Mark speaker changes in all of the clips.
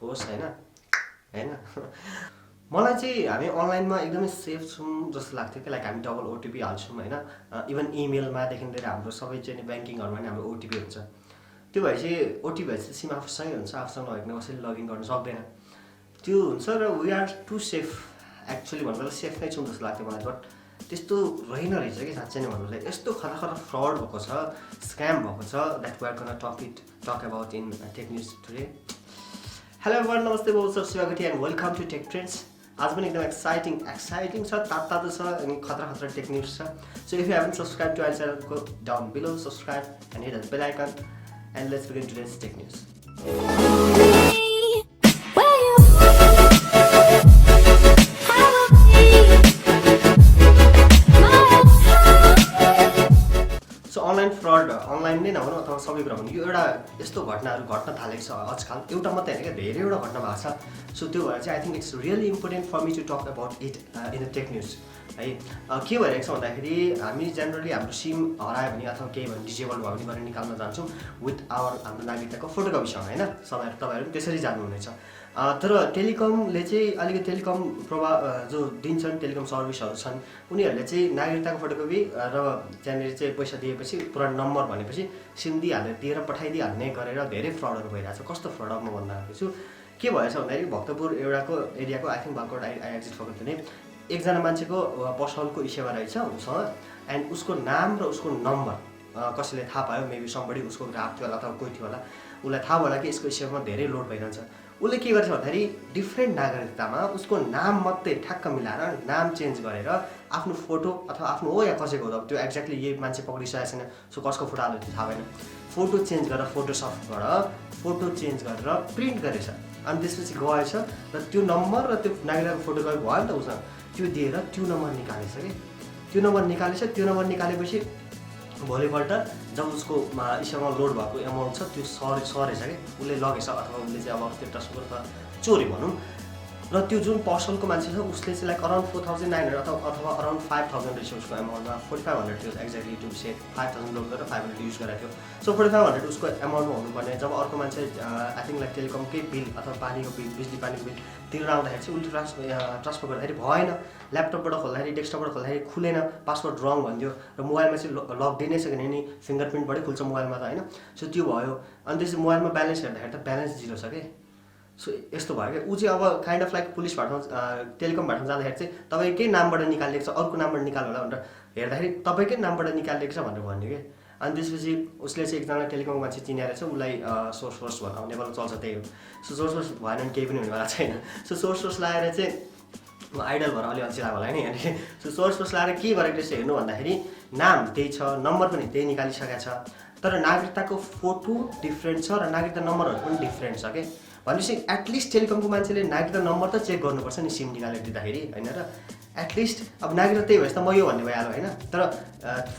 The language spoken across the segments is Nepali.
Speaker 1: होस् हैन हैन मलाई चाहिँ हामी अनलाइनमा एकदमै सेफ छौँ जस्तो लाग्थ्यो कि लाइक हामी डबल ओटिपी हाल्छौँ होइन इभन इमेलमादेखि लिएर हाम्रो सबै चाहिँ ब्याङ्किङहरूमा नि हाम्रो ओटिपी हुन्छ त्यो भएपछि ओटिपी भएपछि सिम आफूसँगै हुन्छ आफूसँग नभइकन कसैले लगइन गर्न सक्दैन त्यो हुन्छ र we are to safe actually भन्नुपर्दा सेफ नै छौँ जस्तो लाग्थ्यो मलाई बट त्यस्तो रहेन रहेछ कि साँच्चै नै भन्नुपर्दा यस्तो खतरा फ्रड भएको छ स्क्याम भएको छ that we are gonna talk about in tech news today hello everyone नमस्ते बहुत सर शिवागटी and welcome to tech trends आज पनि एकदम एक्साइटिङ छ तातो छ अनि खतरा टेक न्युज छ so if you haven't subscribe to our channel go down below subscribe and hit the bell icon and let's begin today's tech news online fraud online नै नभनौँ अथवा सबै कुरा भनौँ यो एउटा यस्तो घटनाहरू घट्न थालेको छ आजकल एउटा मात्रै होइन क्या धेरैवटा घटना भएको छ सो त्यो भएर चाहिँ I think it's really important for me to talk about it in the tech news है के भइरहेको छ भन्दाखेरि हामी जेनरली हाम्रो सिम हरायो भने अथवा केही भने डिसेबल भयो भने गरेर निकाल्न जान्छौँ विथ हाम्रो नागरिकताको फोटोकपीसँग होइन तपाईँहरू पनि त्यसरी जानुहुनेछ तर टेलिकमले चाहिँ अलिकति टेलिकम जो दिन्छन् टेलिकम सर्भिसहरू छन् उनीहरूले चाहिँ नागरिकताको फोटोकपी र त्यहाँनिर चाहिँ पैसा दिएपछि पुरा नम्बर भनेपछि सिम दिएर पठाइदिइहाल्ने गरेर धेरै फ्रडहरू भइरहेको छ कस्तो फ्रड म भन्न आएको छु के भएछ भन्दाखेरि भक्तपुर एउटाको एरियाको I think Balkot I exit फर्केको थिएँ एकजना मान्छेको पसलको सेवा रहेछ उसँग एन्ड उसको नाम र उसको नम्बर कसैले थाहा पायो मेबी समबडी उसको ग्राहक थियो होला अथवा कोही थियो होला उसलाई थाहा भयो कि यसको सेवामा धेरै लोड भइरहन्छ उसले के गर्छ भन्दाखेरि डिफ्रेन्ट नागरिकतामा उसको नाम मात्रै ठ्याक्क मिलाएर नाम चेन्ज गरेर आफ्नो फोटो अथवा आफ्नो हो या कसैको हो त्यो एक्ज्याक्टली यही मान्छे पक्रिसकेको छैन सो कसको फोटो हाल्यो त्यो थाहा भएन फोटो चेन्ज गरेर फोटोसपबाट फोटो चेन्ज गरेर प्रिन्ट गरेछ अनि त्यसपछि गएछ र त्यो नम्बर र त्यो नागरिकताको फोटो गयो भयो नि त उसँग त्यो दिएर त्यो नम्बर निकालेछ कि त्यो नम्बर निकालेपछि भोलिपल्ट जब उसको इसामा लोड भएको एमाउन्ट छ त्यो सरेछ कि उसले लगेछ अथवा उसले चाहिँ अब त्यो ट्रान्सफर अथवा चोरी भनौँ र त्यो जुन पसलको मान्छे छ उसले चाहिँ लाइक अराउन्ड 4,900 अथवा अराउन्ड 5,000 रहेछ उसको एमाउन्टमा 4,500 थियो एक्ज्याक्टली टु से 5,000 लोड गरेर 500 युज गरेको थियो सो 4,500 उसको एमाउन्टमा हुनुपर्ने जब अर्को मान्छे आई थिङ्क लाइक टेलिकमकै बिल अथवा पानीको बिल बिजुली पानीको बिल तिरेर आउँदाखेरि चाहिँ उसले ट्रान्सफर गर्दाखेरि भएन ल्यापटपबाट खोल्दाखेरि डेस्कटपबाट खोल्दाखेरि खुलेन पासवर्ड रङ भनिदियो र मोबाइलमा चाहिँ लक नै सकेन नि फिङ्गरप्रिन्टबाटै खुल्छ मोबाइलमा त होइन सो त्यो भयो अनि त्यसपछि मोबाइलमा ब्यालेन्स हेर्दाखेरि त ब्यालेन्स जिरो छ कि सो यस्तो भयो क्या ऊ चाहिँ अब काइन्ड अफ लाइक पुलिस भाटमा टेलिकम भाटमा जाँदाखेरि चाहिँ तपाईँकै नामबाट निकालिएको छ अर्को नामबाट निकाल्नु होला भनेर हेर्दाखेरि तपाईँकै नामबाट निकालिएको छ भनेर भन्यो कि अनि त्यसपछि उसले चाहिँ एकजना टेलिकमको मान्छे चिनाएर चाहिँ उसलाई सोर्स भन्नु नेपालमा चल्छ त्यही हो सो सोर्स भएन भने केही पनि हुनेवाला छैन सो सोर्स लगाएर चाहिँ आइडल भएर अलि अल्छी लाग्यो होला नि अनि सो सोर्स लगाएर के गरेको रहेछ हेर्नु भन्दाखेरि नाम त्यही छ नम्बर पनि त्यही निकालिसकेको छ तर नागरिकताको फोटो डिफ्रेन्ट छ र नागरिकता नम्बरहरू पनि डिफ्रेन्ट छ कि भनेपछि एटलिस्ट टेलिकमको मान्छेले नागरिकता नम्बर त चेक गर्नुपर्छ नि सिम निकालेर दिँदाखेरि होइन र एटलिस्ट अब नागरिकता त्यही भएछ त म यो भन्ने भइहाल्यो होइन तर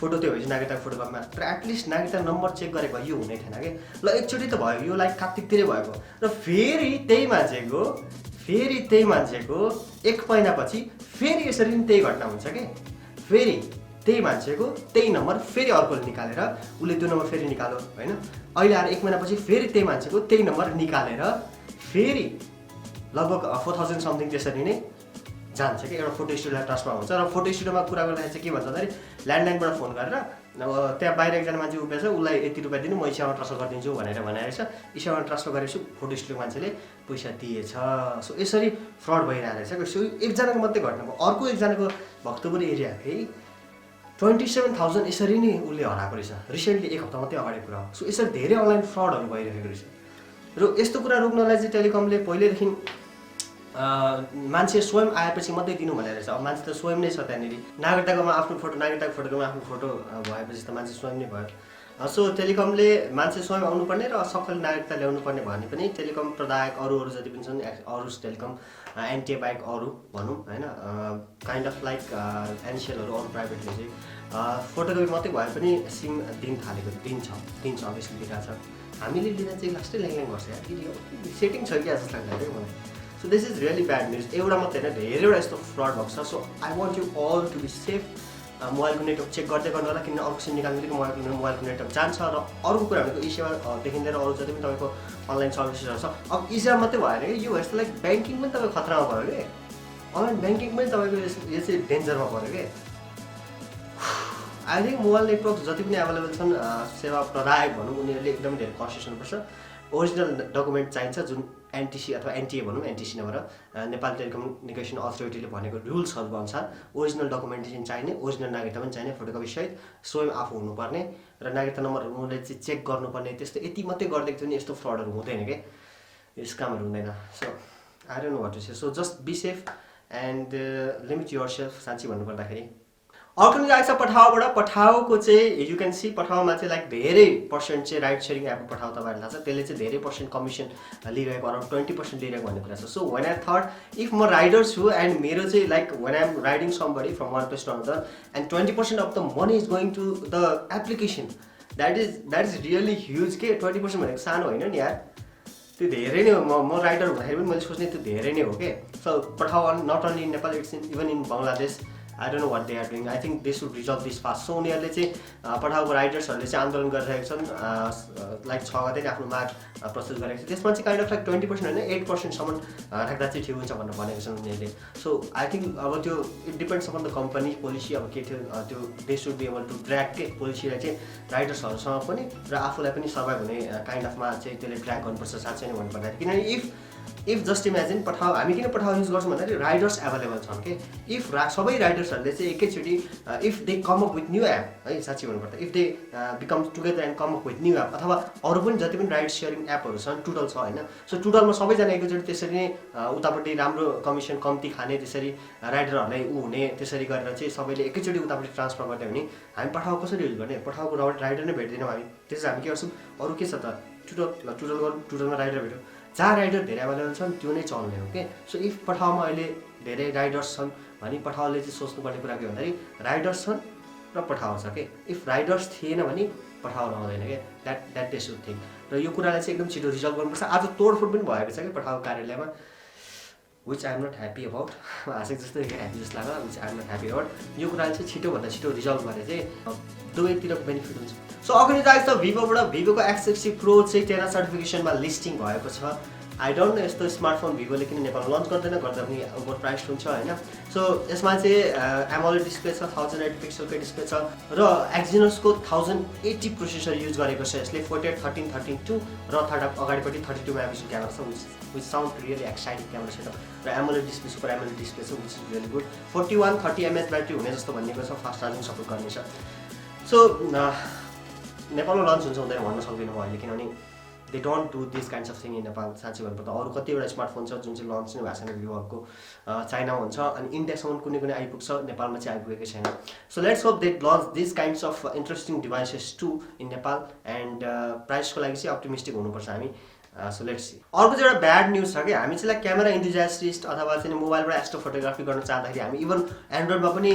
Speaker 1: फोटो त्यही भएपछि नागरिकताको फोटोकपीमा तर एटलिस्ट नागरिकता नम्बर चेक गरेको भए यो हुने थिएन कि ल एकचोटि त भयो यो लाइक कार्तिकतिरै भएको र फेरि त्यही मान्छेको 1 महिनापछि फेरि यसरी नै त्यही घटना हुन्छ कि फेरि त्यही मान्छेको त्यही नम्बर फेरि अर्कोले निकालेर उसले त्यो नम्बर फेरि निकाल्यो होइन अहिले आएर 1 महिनापछि फेरि त्यही मान्छेको त्यही नम्बर निकालेर फेरि लगभग 4,000 समथिङ त्यसरी नै जान्छ कि एउटा फोटो स्टुडियोलाई ट्रान्सफर हुन्छ र फोटो स्टुडियोमा कुरा गर्दाखेरि चाहिँ के भन्छ भन्दाखेरि ल्यान्डलाइनबाट फोन गरेर अब त्यहाँ बाहिर एकजना मान्छे उभिएछ उसलाई यति रुपियाँ दिनु म इसामा ट्रान्सफर गरिदिन्छु भनेर भनेको छ इसामा ट्रान्सफर गरेपछि फोटो स्टुडियोको मान्छेले पैसा दिएछ सो यसरी फ्रड भइरहेको रहेछ सो एकजनाको मात्रै घटना भयो अर्को एकजनाको भक्तपुर एरियाकै 27,000 यसरी नै उसले हराएको रहेछ रिसेन्टली 1 हप्ता मात्रै अगाडि कुरा हो सो यसरी धेरै अनलाइन फ्रडहरू भइरहेको रहेछ र यस्तो कुरा रोक्नलाई चाहिँ टेलिकमले पहिल्यैदेखि मान्छे स्वयं आएपछि मात्रै दिनु भनेर रहेछ अब मान्छे त स्वयं नै छ त्यहाँनिर नागरिकताकोमा आफ्नो फोटो नागरिकताको फोटोकोमा आफ्नो फोटो भएपछि त मान्छे स्वयं नै भयो सो टेलिकमले मान्छे स्वयं आउनुपर्ने र सबैले नागरिकता ल्याउनु पर्ने भने पनि टेलिकम प्रदायक अरू जति पनि छन् अरू टेलिकम एनटिए बाहेक अरू भनौँ होइन काइन्ड अफ लाइक एनसिएलहरू अरू प्राइभेटले चाहिँ फोटोकपी मात्रै भए पनि सिम दिन्छ अभियसली दिइरहेको छ हामीले लिँदा चाहिँ लास्टै ल्याङ गर्छ यार सेटिङ छ कि जस्तो लाग्छ है मलाई so this is really bad news एउटा मात्रै होइन धेरैवटा यस्तो फ्रड भएको छ so I want you all to be safe मोबाइलको नेटवर्क चेक गर्दै गर्नु होला किनभने अर्को सिम निकाल्नु मोबाइलको नेटवर्क जान्छ र अर्को कुरा भनेको ई सेवादेखि लिएर अरू जति पनि तपाईँको अनलाइन सर्भिसेसहरू छ। अब इजर मात्रै भएन कि यो यस्तो लाइक ब्याङ्किङ पनि तपाईँ खतरामा पऱ्यो कि अनलाइन ब्याङ्किङ पनि तपाईँको यो चाहिँ डेन्जरमा पऱ्यो कि आई थिङ्क मोबाइल नेटवर्क जति पनि एभाइलेबल छन् सेवा प्रदायक भनौँ उनीहरूले एकदमै धेरै कन्सियस हुनुपर्छ। ओरिजिनल डकुमेन्ट चाहिन्छ जुन एनटिसी अथवा एनटिए भनौँ एनटिसी नभएर नेपाल टेलिकम्युनिकेसन अथोरिटीले भनेको रुल्सहरूको अनुसार ओरिजिनल डकुमेन्टेसन चाहिने, ओरिजिनल नागरिकता पनि चाहिने फोटोकपी सहित स्वयं आफू हुनुपर्ने र नागरिकता नम्बरहरू उनीहरूले चाहिँ चेक गर्नुपर्ने त्यस्तो यति मात्रै गरिदिएको थियो नि यस्तो फ्रडहरू हुँदैन क्या स्क्यामहरू हुँदैन। So I don't know what to say. So just be safe and limit your yourself भन्नुपर्दाखेरि। अर्को न्युज आएको छ पठाओबाट। पठाओको चाहिँ यु क्यान सी पठाओमा चाहिँ लाइक धेरै पर्सेन्ट चाहिँ राइड सेयरिङ एपको पठाओ तपाईँहरूलाई थाहा छ त्यसले चाहिँ धेरै पर्सेन्ट कमिसन लिइरहेको अराउन्ड 20% लिइरहेको भन्ने कुरा छ। So when I thought if म राइडर छु एन्ड मेरो चाहिँ like when I am riding somebody from one place to another and 20% of the money is going to the application that is really huge के 20% भनेको सानो होइन नि यार त्यो धेरै नै हो। म राइडर हुँदाखेरि पनि मैले सोच्ने त्यो धेरै नै हो कि। So Pathao not only in Nepal it's even in Bangladesh I don't know what they are doing. I think they should resolve this fast. So उनीहरूले चाहिँ पठाएको राइडर्सहरूले चाहिँ आन्दोलन गरिरहेका छन् लाइक 6 गते नै आफ्नो माग प्रस्तुत गरेको छ। त्यसमा चाहिँ काइन्ड अफ लाइक 20% होइन 8%सम्म राख्दा चाहिँ ठिक हुन्छ भनेर भनेको छन् उनीहरूले। सो आई थिङ्क अब त्यो it depends upon the company policy अब के थियो त्यो they should be able to track के पोलिसीलाई चाहिँ राइडर्सहरूसँग पनि र आफूलाई पनि सर्भाइभ हुने काइन्ड अफमा चाहिँ त्यसले ट्र्याक गर्नुपर्छ साँच्चै नै भन्नुपर्दाखेरि। किनभने इफ जस्ट इमेजिन पठाओ हामी किन पठाओ युज गर्छौँ भन्दाखेरि राइडर्स एभाइलेबल छन् कि इफ सबै राइडर्सहरूले चाहिँ एकैचोटि if they come up with new app है साँच्ची भन्नुपर्दा if they become together and come up with new app अथवा अरू पनि जति पनि राइड सेयरिङ एपहरू छन् टुडल छ होइन। सो टुडलमा सबैजना एकैचोटि त्यसरी नै उतापट्टि राम्रो कमिसन कम्ती खाने त्यसरी राइडरहरूलाई हुने त्यसरी गरेर चाहिँ सबैले एकैचोटि उतापट्टि ट्रान्सफर गर्दै हुने हामी पठाओ कसरी युज गर्ने पठाओको राइडर नै भेट्दैनौँ हामी त्यसै हामी के गर्छौँ अरू के छ त टुडल गरौँ टुडलमा राइडर भेट्यौँ जहाँ राइडर धेरै एभाइलेबल छन् त्यो नै चल्ने हो कि। सो इफ पठाओमा अहिले धेरै राइडर्स छन् भने पठाओले चाहिँ सोच्नुपर्ने कुरा के भन्दाखेरि राइडर्स छन् र पठाओ छ कि इफ राइडर्स थिएन भने पठाओ नहुँदैन क्या द्याट दे सुड थिङ्क। र यो कुरालाई चाहिँ एकदम छिटो रिजल्भ गर्नुपर्छ। आज तोडफोड पनि भएको छ कि पठाओ कार्यालयमा which I am not happy about हाँसेको जस्तो ह्याप्पी जस्तो लाग्यो which I am not happy about. यो कुराले चाहिँ छिटोभन्दा छिटो रिजल्भ गरे चाहिँ दुवैतिरको बेनिफिट हुन्छ। सो अघि आएको छ भिभोबाट भिभोको X60 Pro चाहिँ टेरा सर्टिफिकेसनमा लिस्टिङ भएको छ। आई डोन्ट नो यस्तो स्मार्टफोन भिभोले किन नेपालमा लन्च गर्दैन गर्दा पनि ओभर प्राइस हुन्छ होइन। सो यसमा चाहिँ एमोलेड डिस्प्ले छ 1080 पिक्सलको डिस्प्ले छ र एक्जिनोसको 1080 प्रोसेसर युज गरेको छ यसले 48, 13, 13.2 र अगाडिपट्टि 32 मेगापिक्सल क्यामेरा छ which sound really exciting camera setup र AMOLED display super AMOLED display छ which is really good. 4130 mAh battery हुने जस्तो भनिएको छ फास्ट चार्जिङ सपोर्ट गर्नेछ। सो नेपालमा लन्च हुन्छ हुँदैन भन्न सक्दिनँ म अहिले किनभने they don't do this kinds of thing in Nepal. साँच्चै भन्नुपर्दा अरू कतिवटा स्मार्टफोन छ जुन चाहिँ लन्च नै भएको छैन भिभोको चाइनामा हुन्छ अनि इन्डियासम्म कुनै आइपुग्छ नेपालमा चाहिँ आइपुगेकै छैन। So let's hope they launch this kinds of interesting devices to in Nepal and प्राइसको लागि चाहिँ अप्टिमिस्टिक हुनुपर्छ हामी। So let's see. अर्को चाहिँ एउटा ब्याड न्युज छ कि हामी चाहिँ लाइक क्यामेरा इन्थुजियास्टिस्ट अथवा चाहिँ मोबाइलबाट एस्ट्रो फोटोग्राफी गर्न चाहँदाखेरि हामी इभन एन्ड्रोइडमा पनि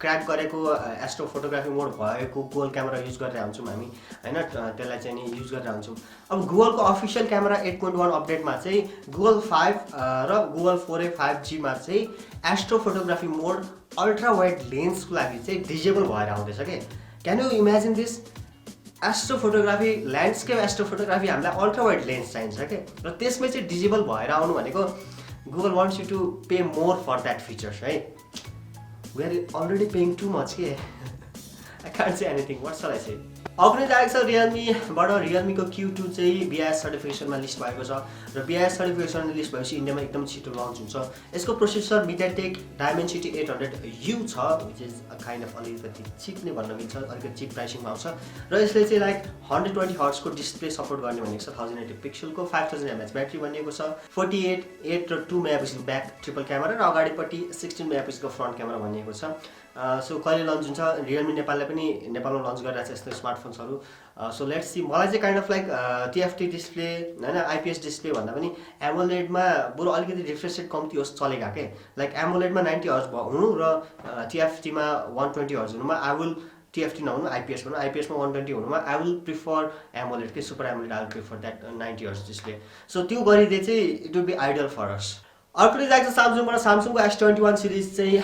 Speaker 1: क्र्याक गरेको एस्ट्रो फोटोग्राफी मोड भएको गुगल क्यामेरा युज गरेर हुन्छौँ हामी होइन त्यसलाई चाहिँ नि युज गरेर हुन्छौँ। अब गुगलको अफिसियल क्यामेरा 8.1 अपडेटमा चाहिँ गुगल 5 र गुगल 4a 5Gमा चाहिँ astro photography mode ultra wide लेन्सको लागि चाहिँ डिजेबल भएर आउँदैछ कि। Can you imagine this astro photography landscape astro photography हामीलाई अल्ट्रा वाइड लेन्स चाहिन्छ क्या र त्यसमै चाहिँ डिजेबल भएर आउनु भनेको Google wants you to pay more for that features है। We are already paying too much के I can't say anything what shall I say. अब पनि आएको छ रियलमीबाट रियलमीको Q2 चाहिँ BIS सर्टिफिकेसनमा लिस्ट भएको छ र BIS सर्टिफिकेसन लिस्ट भएपछि इन्डियामा एकदम छिटो लन्च हुन्छ। यसको प्रोसेसर MediaTek Dimensity 800U छ विच इज काइन्ड अफ अलिकति चिप नै भन्न मिल्छ अलिकति चिप प्राइसिङमा आउँछ र यसले चाहिँ लाइक 120 हर्ट्जको डिस्प्ले सपोर्ट गर्ने भनेको छ 1080 पिक्सलको 5000 mAh ब्याट्री भनिएको छ 48, 8 र 2 मेगापिक्सल ब्याक ट्रिपल क्यामेरा र अगाडिपट्टि 16 मेगापिक्सलको फ्रन्ट क्यामेरा भनिएको छ। सो कहिले लन्च हुन्छ रियलमी नेपालले पनि नेपालमा लन्च गरिरहेको छ यस्तो स्मार्टफोन्सहरू। So let's C. मलाई चाहिँ kind of like TFT display होइन IPS डिस्प्ले भन्दा पनि एमोलेडमा बरु अलिकति रिफ्रेस रेट कम्ती होस् चलेगा के लाइक एमोलेडमा 90 हर्ज हुनु र TFTमा 120 हर्ज हुनुमा आई विल TFT नहुनु IPS भनौँ IPSमा 120 हुनुमा आई विल प्रिफर एमोलेड के super AMOLED I will prefer that 90 hertz display. So त्यो गरिदिए चाहिँ it will be ideal for us. अर्को न्युज आएको छ सामसङबाट। सामसङको S21 सिरिज चाहिँ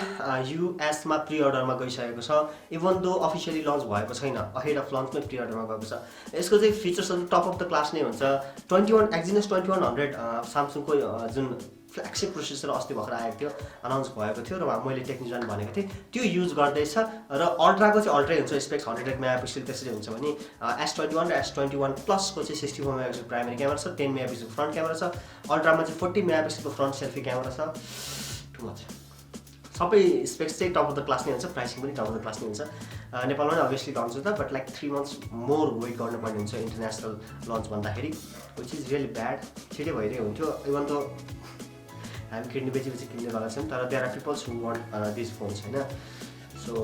Speaker 1: युएसमा प्रि अर्डरमा गइसकेको छ, इभन दो अफिसियली लन्च भएको छैन, अहेड अफ लन्चमै प्रि अर्डरमा गएको छ। यसको चाहिँ फिचर्सहरू टप अफ द क्लास नै हुन्छ। 21 एक्जिनोस 2100 सामसङको जुन फ्ल्यागसिप प्रोसेसर अस्ति भर्खर आएको थियो, अनाउन्स भएको थियो र मैले टेक्निसियन भनेको थिएँ, त्यो युज गर्दैछ। र अल्ट्राको चाहिँ अल्ट्रै हुन्छ, स्पेक्स 108 मेगापिक्सल त्यसरी हुन्छ भने S21 र S21 प्लसको चाहिँ 64 मेगापिक्सल प्राइमेरी क्यामेरा छ, 10 मेगापिक्सल फ्रन्ट क्यामेरा छ, अल्ट्रामा चाहिँ 40 मेगापिक्सलको फ्रन्ट सेल्फी क्यामेरा छ। टु मच, सबै स्पेक्स चाहिँ टप अफ द क्लास नै हुन्छ, प्राइसिङ पनि टप अफ द क्लास नै हुन्छ। नेपालमा पनि अभियसली लन्च हुन्छ, but like 3 months more wait गर्नुपर्ने हुन्छ इन्टरनेसनल लन्च भन्दाखेरि, विच इज रियली ब्याड। छिटै भइरहेको हुन्थ्यो, इभन त हामी किड्नी बेची किन्ने गएको छौँ, तर there are peoples who want this phones होइन। सो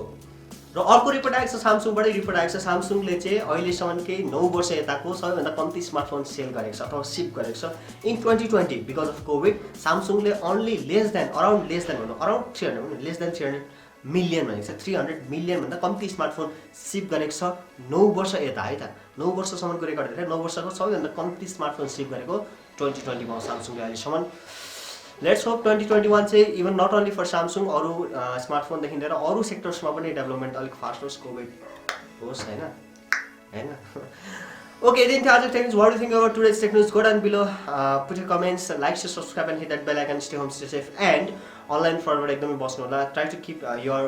Speaker 1: र अर्को रिपोर्ट आएको छ सामसङबाटै रिपोर्ट आएको छ। सामसङले चाहिँ अहिलेसम्मकै 9 वर्ष यताको सबैभन्दा कम्ती स्मार्टफोन सेल गरेको छ अथवा सिप गरेको छ इन 2020 बिकज अफ कोभिड। सामसङले ओन्ली अराउन्ड 300 मिलियन भनेको छ, 300 मिलियन भन्दा कम्ती स्मार्टफोन सिप गरेको छ 9 वर्ष यता है त। 9 वर्षसम्मको रेकर्ड हेरेर 9 वर्षको सबैभन्दा कम्ती स्मार्टफोन सिप गरेको 2020मा सामसङले अहिलेसम्म। लेट्स होप 2021 चाहिँ even not only for Samsung, अरू स्मार्टफोनदेखि लिएर अरू सेक्टर्समा पनि डेभलपमेन्ट अलिक फास्ट होस्, कोभिड होस् होइन। ओके, then आज tech news, what do you think about today's tech news? Go down below, put your comments, like, share, subscribe and hit that bell icon. Stay home, stay safe and online fraud बाट एकदमै बस्नु होला। Try to keep your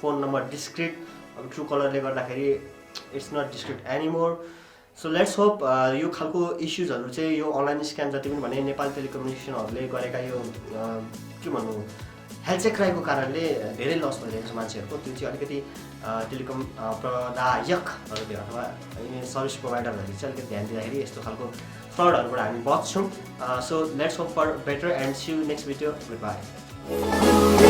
Speaker 1: phone number discreet. अब ट्रु कलरले गर्दाखेरि it's not discreet anymore. So let's hope यो खालको इस्युजहरू चाहिँ यो अनलाइन स्क्याम जति पनि भने नेपाल टेलिकम्युनिकेसनहरूले गरेका यो के भन्नु हेल्थ क्राइको कारणले धेरै लस भइरहेको छ मान्छेहरूको। त्यो चाहिँ अलिकति टेलिकम प्रदायकहरूले अथवा सर्भिस प्रोभाइडरहरूले चाहिँ अलिकति ध्यान दिँदाखेरि यस्तो खालको फ्रडहरूबाट हामी बच्छौँ। So let's hope for better and see you next video. Good by.